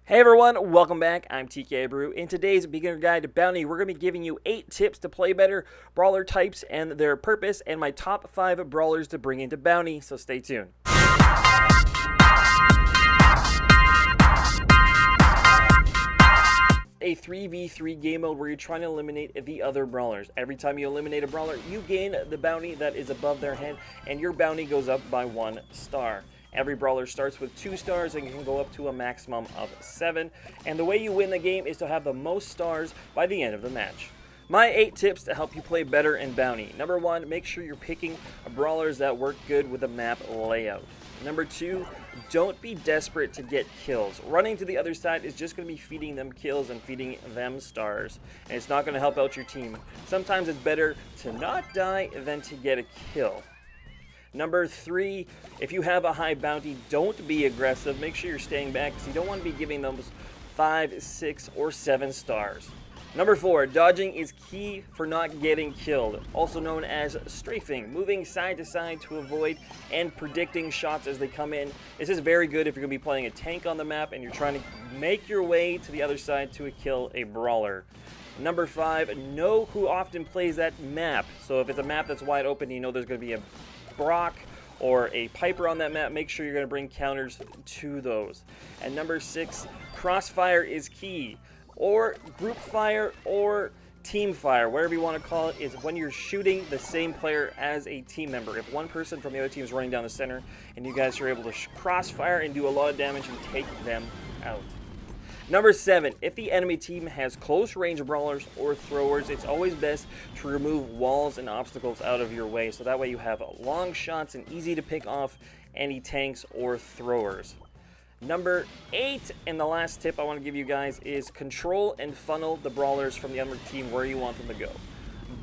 Hey everyone, welcome back. I'm TK Brew. In today's Beginner Guide to Bounty, we're going to be giving you 8 tips to play better, brawler types and their purpose, and my top 5 brawlers to bring into Bounty, so stay tuned. A 3v3 game mode where you're trying to eliminate the other brawlers. Every time you eliminate a brawler, you gain the bounty that is above their head, and your bounty goes up by 1 star. Every brawler starts with 2 stars and can go up to a maximum of 7. And the way you win the game is to have the most stars by the end of the match. My 8 tips to help you play better in Bounty. Number 1, make sure you're picking brawlers that work good with the map layout. Number 2, don't be desperate to get kills. Running to the other side is just going to be feeding them kills and feeding them stars. And it's not going to help out your team. Sometimes it's better to not die than to get a kill. Number 3, if you have a high bounty, don't be aggressive. Make sure you're staying back because you don't want to be giving them 5, 6, or 7 stars. Number 4, dodging is key for not getting killed, also known as strafing, moving side to side to avoid and predicting shots as they come in. This is very good if you're going to be playing a tank on the map and you're trying to make your way to the other side to kill a brawler. Number 5, know who often plays that map. So if it's a map that's wide open, you know there's going to be a Brock or a Piper on that map, make sure you're going to bring counters to those. And number 6, crossfire is key, or group fire or team fire, whatever you want to call it, is when you're shooting the same player as a team member. If one person from the other team is running down the center and you guys are able to crossfire and do a lot of damage and take them out. Number 7, if the enemy team has close range brawlers or throwers, it's always best to remove walls and obstacles out of your way, so that way you have long shots and easy to pick off any tanks or throwers. Number 8, and the last tip I want to give you guys, is control and funnel the brawlers from the other team where you want them to go.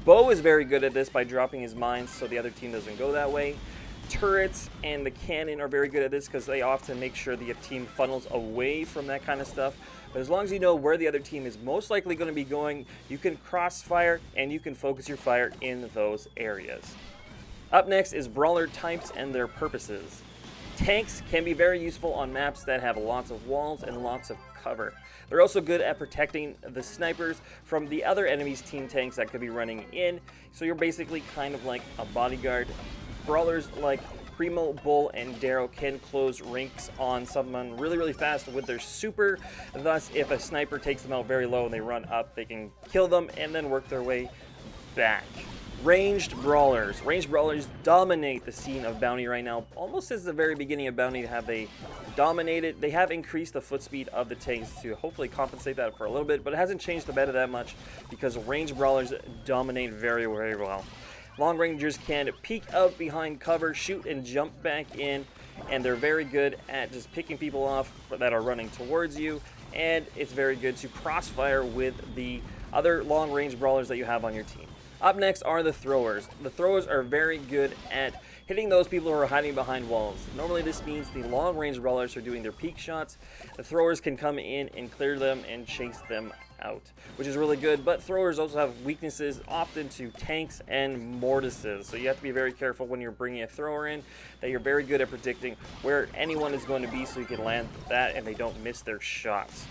Bo is very good at this by dropping his mines so the other team doesn't go that way. Turrets and the cannon are very good at this because they often make sure the team funnels away from that kind of stuff. But as long as you know where the other team is most likely going to be going, you can crossfire and you can focus your fire in those areas. Up next is brawler types and their purposes. Tanks can be very useful on maps that have lots of walls and lots of cover. They're also good at protecting the snipers from the other enemy's team tanks that could be running in, so you're basically kind of like a bodyguard. Brawlers like Primo, Bull, and Daryl can close ranks on someone really fast with their super. Thus, if a sniper takes them out very low and they run up, they can kill them and then work their way back. Ranged brawlers. Ranged brawlers dominate the scene of Bounty right now. Almost since the very beginning of Bounty have they dominated. They have increased the foot speed of the tanks to hopefully compensate that for a little bit, but it hasn't changed the meta that much because ranged brawlers dominate very well. Long rangers can peek out behind cover, shoot and jump back in, and they're very good at just picking people off that are running towards you, and it's very good to crossfire with the other long range brawlers that you have on your team. Up next are the throwers. The throwers are very good at hitting those people who are hiding behind walls. Normally this means the long range brawlers are doing their peek shots. The throwers can come in and clear them and chase them out, which is really good, but throwers also have weaknesses often to tanks and mortises, so you have to be very careful when you're bringing a thrower in that you're very good at predicting where anyone is going to be so you can land that and they don't miss their shots.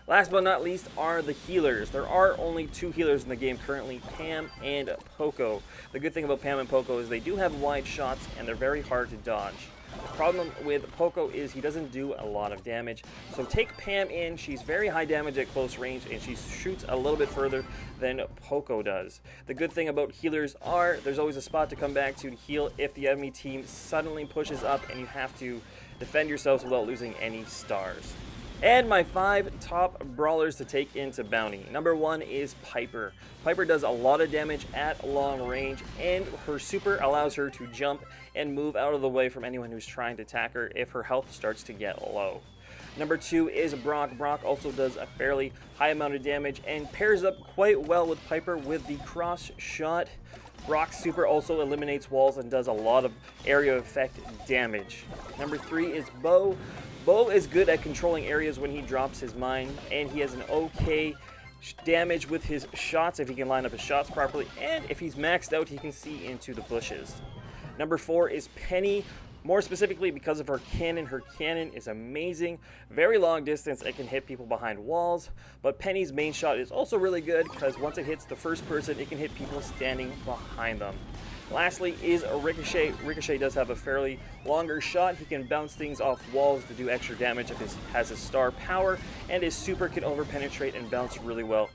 Last but not least are the healers. There are only 2 healers in the game currently, Pam and Poco. The good thing about Pam and Poco is they do have wide shots and they're very hard to dodge. The problem with Poco is he doesn't do a lot of damage. So take Pam in. She's very high damage at close range and she shoots a little bit further than Poco does. The good thing about healers are there's always a spot to come back to heal if the enemy team suddenly pushes up and you have to defend yourselves without losing any stars. And my 5 top brawlers to take into Bounty. Number 1 is Piper. Piper does a lot of damage at long range, and her super allows her to jump and move out of the way from anyone who's trying to attack her if her health starts to get low. Number 2 is Brock. Brock also does a fairly high amount of damage and pairs up quite well with Piper with the cross shot. Brock's super also eliminates walls and does a lot of area effect damage. Number 3 is Bo. Bo is good at controlling areas when he drops his mine, and he has an okay damage with his shots if he can line up his shots properly, and if he's maxed out he can see into the bushes. Number 4 is Penny. More specifically, because of her cannon is amazing. Very long distance, it can hit people behind walls. But Penny's main shot is also really good because once it hits the first person, it can hit people standing behind them. Lastly is a Ricochet. Ricochet does have a fairly longer shot. He can bounce things off walls to do extra damage if he has his star power, and his super can overpenetrate and bounce really well.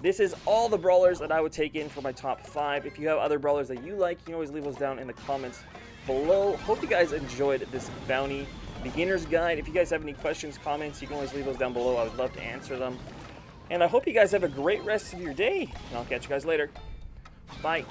This is all the brawlers that I would take in for my top 5. If you have other brawlers that you like, you can always leave those down in the comments below. Hope you guys enjoyed this bounty beginner's guide. If you guys have any questions, comments, you can always leave those down below. I would love to answer them. And I hope you guys have a great rest of your day, and I'll catch you guys later. Bye.